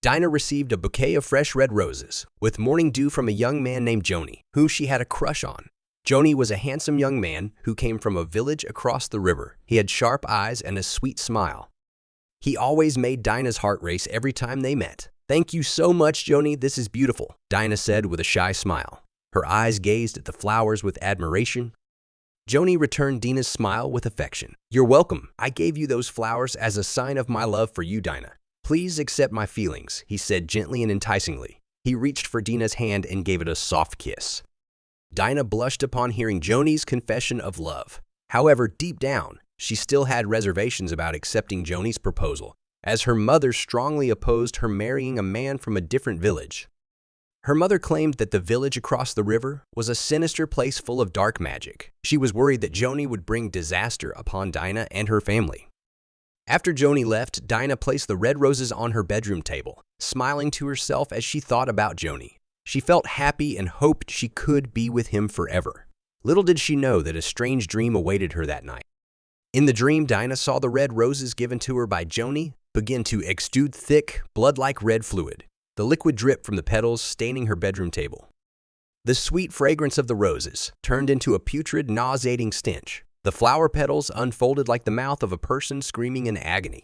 Dinah received a bouquet of fresh red roses, with morning dew from a young man named Joni, who she had a crush on. Joni was a handsome young man who came from a village across the river. He had sharp eyes and a sweet smile. He always made Dinah's heart race every time they met. "Thank you so much, Joni. This is beautiful," Dinah said with a shy smile. Her eyes gazed at the flowers with admiration. Joni returned Dina's smile with affection. "You're welcome. I gave you those flowers as a sign of my love for you, Dinah. Please accept my feelings," he said gently and enticingly. He reached for Dina's hand and gave it a soft kiss. Dinah blushed upon hearing Joni's confession of love. However, deep down, she still had reservations about accepting Joni's proposal, as her mother strongly opposed her marrying a man from a different village. Her mother claimed that the village across the river was a sinister place full of dark magic. She was worried that Joni would bring disaster upon Dinah and her family. After Joni left, Dinah placed the red roses on her bedroom table, smiling to herself as she thought about Joni. She felt happy and hoped she could be with him forever. Little did she know that a strange dream awaited her that night. In the dream, Dinah saw the red roses given to her by Joni begin to exude thick, blood-like red fluid. The liquid dripped from the petals, staining her bedroom table. The sweet fragrance of the roses turned into a putrid, nauseating stench. The flower petals unfolded like the mouth of a person screaming in agony.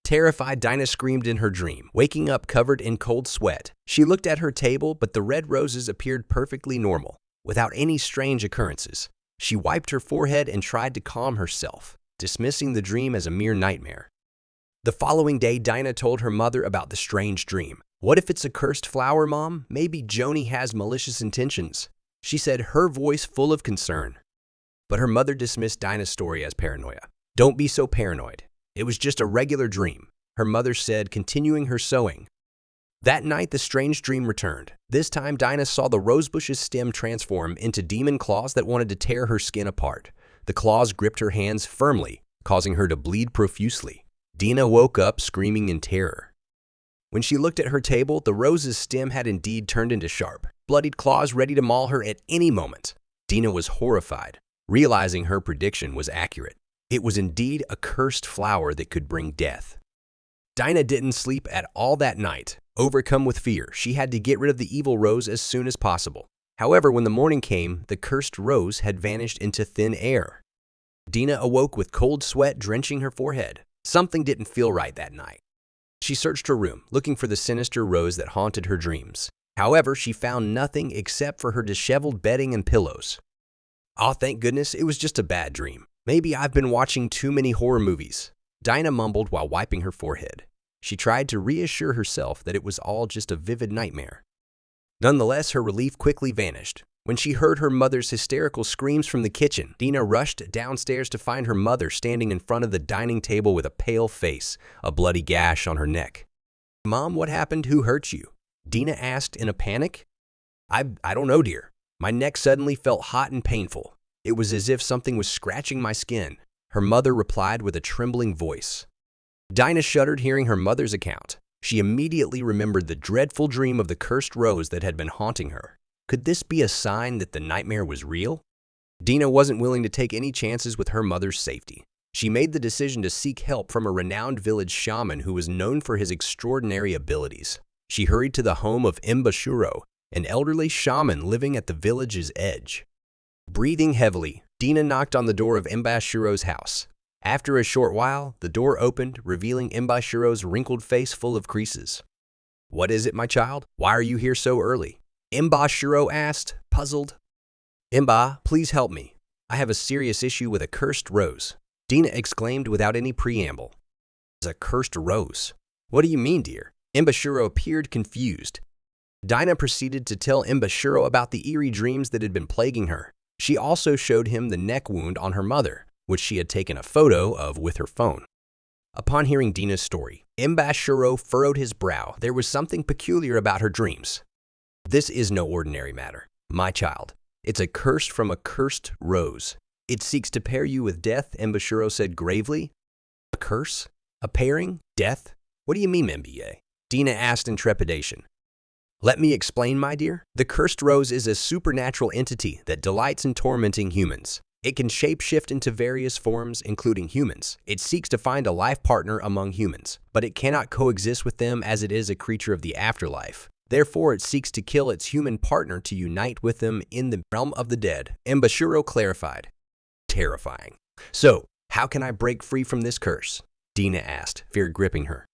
Terrified, Dinah screamed in her dream, waking up covered in cold sweat. She looked at her table, but the red roses appeared perfectly normal, without any strange occurrences. She wiped her forehead and tried to calm herself, dismissing the dream as a mere nightmare. The following day, Dinah told her mother about the strange dream. "What if it's a cursed flower, Mom? Maybe Joni has malicious intentions," she said, her voice full of concern. But her mother dismissed Dinah's story as paranoia. "Don't be so paranoid. It was just a regular dream," her mother said, continuing her sewing. That night, the strange dream returned. This time, Dinah saw the rosebush's stem transform into demon claws that wanted to tear her skin apart. The claws gripped her hands firmly, causing her to bleed profusely. Dina woke up screaming in terror. When she looked at her table, the rose's stem had indeed turned into sharp, bloodied claws ready to maul her at any moment. Dina was horrified, realizing her prediction was accurate. It was indeed a cursed flower that could bring death. Dinah didn't sleep at all that night. Overcome with fear, she had to get rid of the evil rose as soon as possible. However, when the morning came, the cursed rose had vanished into thin air. Dina awoke with cold sweat drenching her forehead. Something didn't feel right that night. She searched her room, looking for the sinister rose that haunted her dreams. However, she found nothing except for her disheveled bedding and pillows. "Oh, thank goodness, it was just a bad dream. Maybe I've been watching too many horror movies," Dinah mumbled while wiping her forehead. She tried to reassure herself that it was all just a vivid nightmare. Nonetheless, her relief quickly vanished. When she heard her mother's hysterical screams from the kitchen, Dina rushed downstairs to find her mother standing in front of the dining table with a pale face, a bloody gash on her neck. "Mom, what happened? Who hurt you?" Dina asked in a panic. I don't know, dear. My neck suddenly felt hot and painful. It was as if something was scratching my skin," her mother replied with a trembling voice. Dinah shuddered hearing her mother's account. She immediately remembered the dreadful dream of the cursed rose that had been haunting her. Could this be a sign that the nightmare was real? Dina wasn't willing to take any chances with her mother's safety. She made the decision to seek help from a renowned village shaman who was known for his extraordinary abilities. She hurried to the home of Mbashuro, an elderly shaman living at the village's edge. Breathing heavily, Dina knocked on the door of Mbashuro's house. After a short while, the door opened, revealing Mbashuro's wrinkled face full of creases. "What is it, my child? Why are you here so early?" Mbashuro asked, puzzled. "Mba, please help me. I have a serious issue with a cursed rose," Dina exclaimed without any preamble. "A cursed rose? What do you mean, dear?" Mbashuro appeared confused. Dina proceeded to tell Mbashuro about the eerie dreams that had been plaguing her. She also showed him the neck wound on her mother, which she had taken a photo of with her phone. Upon hearing Dina's story, Mbashuro furrowed his brow. There was something peculiar about her dreams. "This is no ordinary matter, my child. It's a curse from a cursed rose. It seeks to pair you with death," Mbashuro said gravely. "A curse? A pairing? Death? What do you mean, MBA?" Dina asked in trepidation. "Let me explain, my dear. The cursed rose is a supernatural entity that delights in tormenting humans. It can shapeshift into various forms, including humans. It seeks to find a life partner among humans, but it cannot coexist with them as it is a creature of the afterlife. Therefore, it seeks to kill its human partner to unite with them in the realm of the dead. Embashiro clarified. Terrifying. So, how can I break free from this curse? Dina asked, fear gripping her.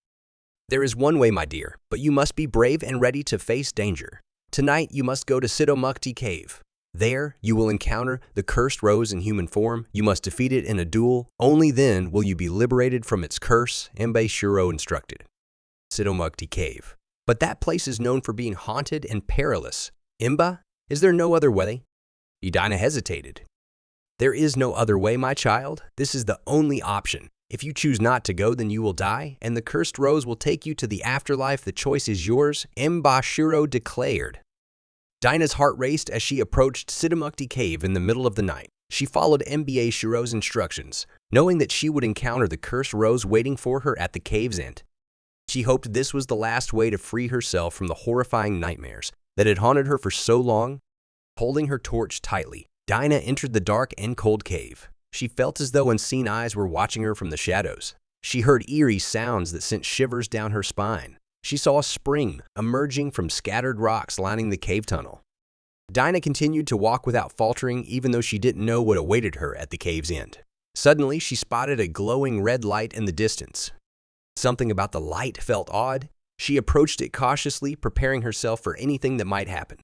There is one way, my dear, but you must be brave and ready to face danger. Tonight, you must go to Sidomukti Cave. There, you will encounter the cursed rose in human form. You must defeat it in a duel. Only then will you be liberated from its curse, Embashiro instructed. Sidomukti Cave. But that place is known for being haunted and perilous. Imba, is there no other way? Dina hesitated. There is no other way, my child. This is the only option. If you choose not to go, then you will die, and the cursed rose will take you to the afterlife. The choice is yours, Embashiro declared. Dina's heart raced as she approached Sidomukti Cave in the middle of the night. She followed Embashiro's instructions, knowing that she would encounter the cursed rose waiting for her at the cave's end. She hoped this was the last way to free herself from the horrifying nightmares that had haunted her for so long. Holding her torch tightly, Dina entered the dark and cold cave. She felt as though unseen eyes were watching her from the shadows. She heard eerie sounds that sent shivers down her spine. She saw a spring emerging from scattered rocks lining the cave tunnel. Dina continued to walk without faltering, even though she didn't know what awaited her at the cave's end. Suddenly, she spotted a glowing red light in the distance. Something about the light felt odd. She approached it cautiously, preparing herself for anything that might happen.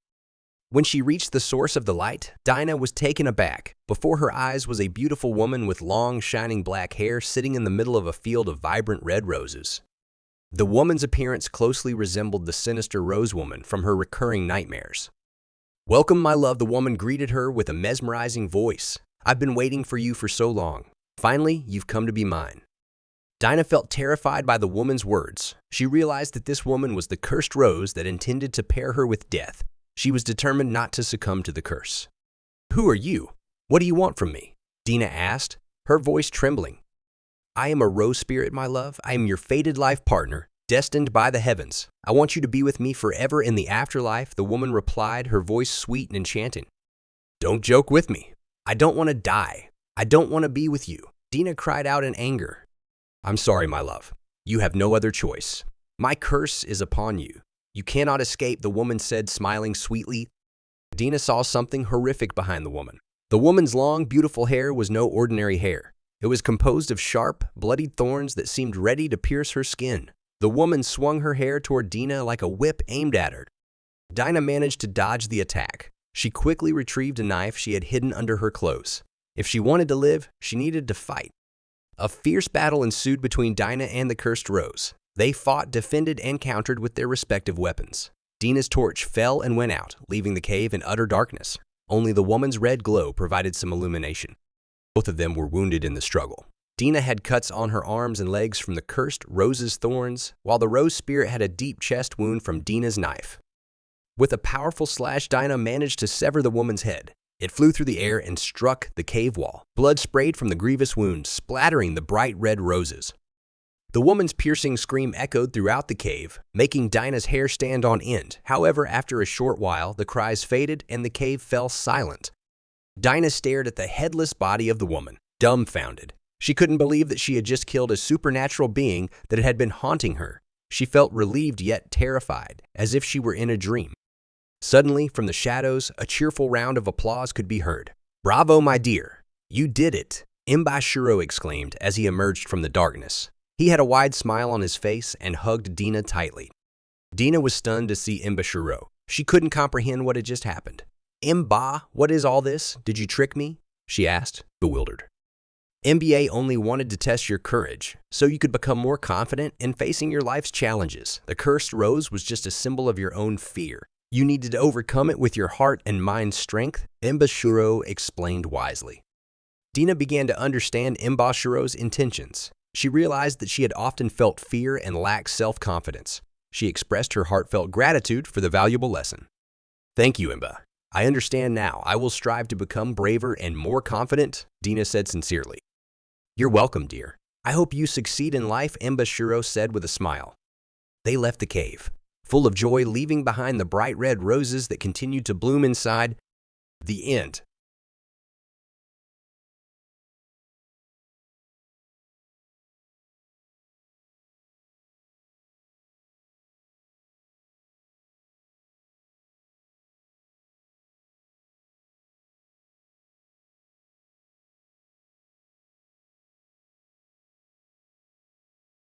When she reached the source of the light, Dina was taken aback. Before her eyes was a beautiful woman with long, shining black hair sitting in the middle of a field of vibrant red roses. The woman's appearance closely resembled the sinister rose woman from her recurring nightmares. Welcome, my love, the woman greeted her with a mesmerizing voice. I've been waiting for you for so long. Finally, you've come to be mine. Dina felt terrified by the woman's words. She realized that this woman was the cursed rose that intended to pair her with death. She was determined not to succumb to the curse. Who are you? What do you want from me? Dina asked, her voice trembling. I am a rose spirit, my love. I am your fated life partner, destined by the heavens. I want you to be with me forever in the afterlife, the woman replied, her voice sweet and enchanting. Don't joke with me. I don't want to die. I don't want to be with you. Dina cried out in anger. I'm sorry, my love. You have no other choice. My curse is upon you. You cannot escape, the woman said, smiling sweetly. Dina saw something horrific behind the woman. The woman's long, beautiful hair was no ordinary hair. It was composed of sharp, bloodied thorns that seemed ready to pierce her skin. The woman swung her hair toward Dina like a whip aimed at her. Dina managed to dodge the attack. She quickly retrieved a knife she had hidden under her clothes. If she wanted to live, she needed to fight. A fierce battle ensued between Dina and the cursed rose. They fought, defended, and countered with their respective weapons. Dina's torch fell and went out, leaving the cave in utter darkness. Only the woman's red glow provided some illumination. Both of them were wounded in the struggle. Dina had cuts on her arms and legs from the cursed rose's thorns, while the rose spirit had a deep chest wound from Dina's knife. With a powerful slash, Dina managed to sever the woman's head. It flew through the air and struck the cave wall. Blood sprayed from the grievous wound, splattering the bright red roses. The woman's piercing scream echoed throughout the cave, making Dina's hair stand on end. However, after a short while, the cries faded and the cave fell silent. Dina stared at the headless body of the woman, dumbfounded. She couldn't believe that she had just killed a supernatural being that had been haunting her. She felt relieved yet terrified, as if she were in a dream. Suddenly, from the shadows, a cheerful round of applause could be heard. Bravo, my dear! You did it! Embashiro exclaimed as he emerged from the darkness. He had a wide smile on his face and hugged Dina tightly. Dina was stunned to see Embashiro. She couldn't comprehend what had just happened. Imba, what is all this? Did you trick me? She asked, bewildered. MBA only wanted to test your courage, so you could become more confident in facing your life's challenges. The cursed rose was just a symbol of your own fear. You needed to overcome it with your heart and mind strength, Embashiro explained wisely. Dina began to understand Embashiro's intentions. She realized that she had often felt fear and lacked self-confidence. She expressed her heartfelt gratitude for the valuable lesson. Thank you, Imba. I understand now. I will strive to become braver and more confident, Dina said sincerely. You're welcome, dear. I hope you succeed in life, Embashiro said with a smile. They left the cave, full of joy, leaving behind the bright red roses that continued to bloom inside. The end.